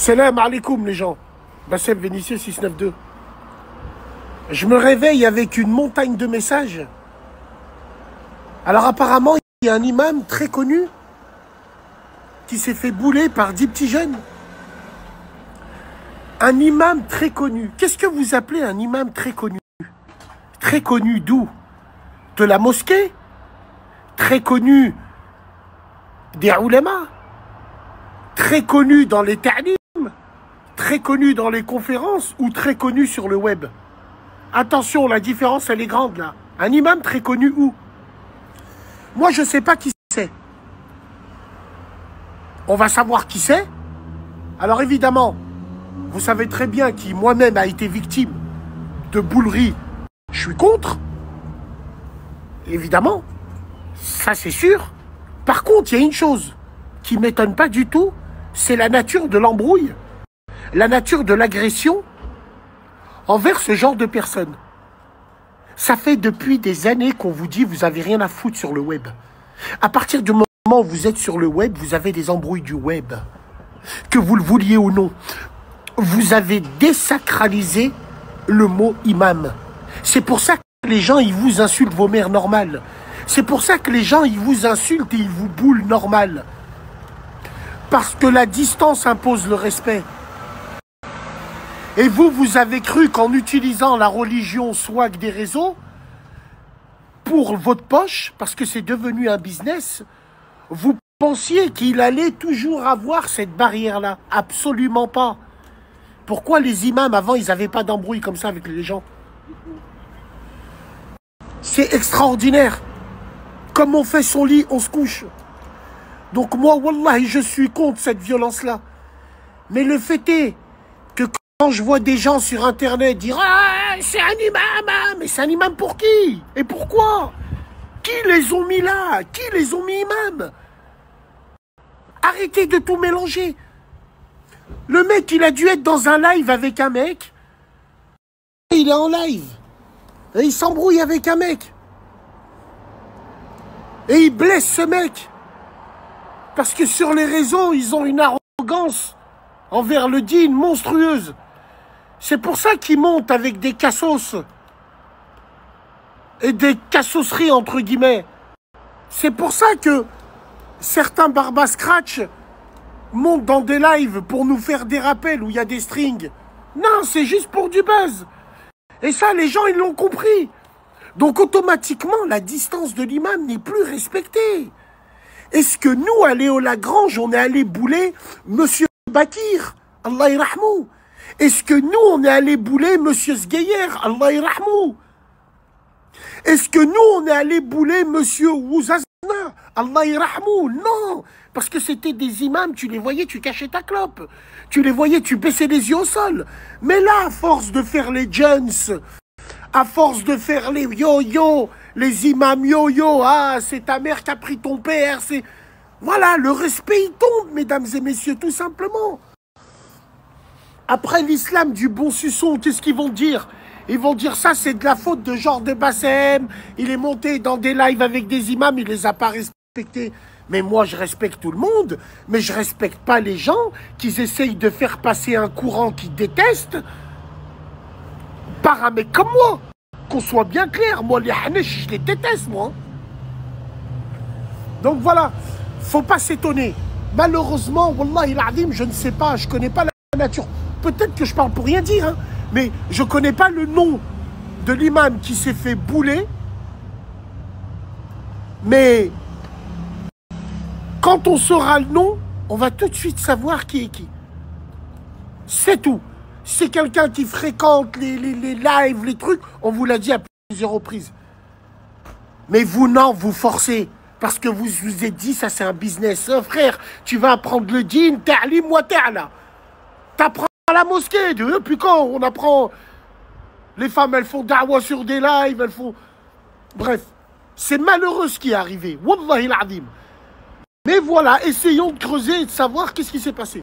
Salam alaikum les gens. Bassem Vénitieux 692. Je me réveille avec une montagne de messages. Alors apparemment, il y a un imam très connu qui s'est fait bouler par 10 petits jeunes. Un imam très connu. Qu'est-ce que vous appelez un imam très connu? Très connu d'où? De la mosquée? Très connu des ulama? Très connu dans les ta'lim? Très connu dans les conférences ou très connu sur le web? Attention, la différence, elle est grande là. Un imam très connu où? Moi, je ne sais pas qui c'est. On va savoir qui c'est. Alors évidemment, vous savez très bien qui moi-même a été victime de bouleries. Je suis contre. Évidemment. Ça, c'est sûr. Par contre, il y a une chose qui ne m'étonne pas du tout, c'est la nature de l'embrouille, la nature de l'agression envers ce genre de personnes. Ça fait depuis des années qu'on vous dit vous n'avez rien à foutre sur le web. À partir du moment où vous êtes sur le web, vous avez des embrouilles du web. Que vous le vouliez ou non. Vous avez désacralisé le mot imam. C'est pour ça que les gens, ils vous insultent vos mères normales. C'est pour ça que les gens, ils vous insultent et ils vous boulent normal. Parce que la distance impose le respect. Et vous, vous avez cru qu'en utilisant la religion swag des réseaux, pour votre poche, parce que c'est devenu un business, vous pensiez qu'il allait toujours avoir cette barrière-là. Absolument pas. Pourquoi les imams, avant, ils n'avaient pas d'embrouille comme ça avec les gens? C'est extraordinaire. Comme on fait son lit, on se couche. Donc moi, wallahi, je suis contre cette violence-là. Mais le fait est que quand je vois des gens sur Internet dire « Ah, c'est un imam, hein, mais c'est un imam pour qui? Et pourquoi? Qui les ont mis là? Qui les ont mis imam? » Arrêtez de tout mélanger. Le mec, il a dû être dans un live avec un mec. Il est en live. Et il s'embrouille avec un mec. Et il blesse ce mec. Parce que sur les réseaux, ils ont une arrogance envers le dîn monstrueuse. C'est pour ça qu'ils montent avec des cassos. Et des cassosseries, entre guillemets. C'est pour ça que certains barbas scratch montent dans des lives pour nous faire des rappels où il y a des strings. Non, c'est juste pour du buzz. Et ça, les gens, ils l'ont compris. Donc, automatiquement, la distance de l'imam n'est plus respectée. Est-ce que nous, à Léo Lagrange, on est allé bouler Monsieur Bakir, Allah irahmou? Est-ce que nous, on est allé bouler Monsieur Sgeyer, Allah irahmou? Est-ce que nous, on est allé bouler Monsieur Ouzazna, Allah irahmou? Non, parce que c'était des imams, tu les voyais, tu cachais ta clope. Tu les voyais, tu baissais les yeux au sol. Mais là, à force de faire les Jones, à force de faire les yo-yo, les imams yo-yo, ah, c'est ta mère qui a pris ton père, c'est... Voilà, le respect, il tombe, mesdames et messieurs, tout simplement. Après l'islam du bon suçon, qu'est-ce qu'ils vont dire? Ils vont dire ça, c'est de la faute de genre de Bassem. Il est monté dans des lives avec des imams, il les a pas respectés. Mais moi, je respecte tout le monde, mais je respecte pas les gens qui essayent de faire passer un courant qu'ils détestent par un mec comme moi. Qu'on soit bien clair, moi, les Hanesh, je les déteste, moi. Donc voilà, faut pas s'étonner. Malheureusement, Wallahi l'Adim, je ne sais pas, je connais pas la nature. Peut-être que je parle pour rien dire, hein, mais je connais pas le nom de l'imam qui s'est fait bouler. Mais quand on saura le nom, on va tout de suite savoir qui est qui. C'est tout. C'est quelqu'un qui fréquente les lives, les trucs. On vous l'a dit à plusieurs reprises. Mais vous, non, vous forcez. Parce que vous êtes dit, ça c'est un business. Frère, tu vas apprendre le dîn, ta'lim wa ta'ala. T'apprends à la mosquée. Depuis quand on apprend? Les femmes, elles font da'wa sur des lives, elles font... Bref, c'est malheureux ce qui est arrivé. Wallahi l'azim. Mais voilà, essayons de creuser et de savoir qu'est-ce qui s'est passé.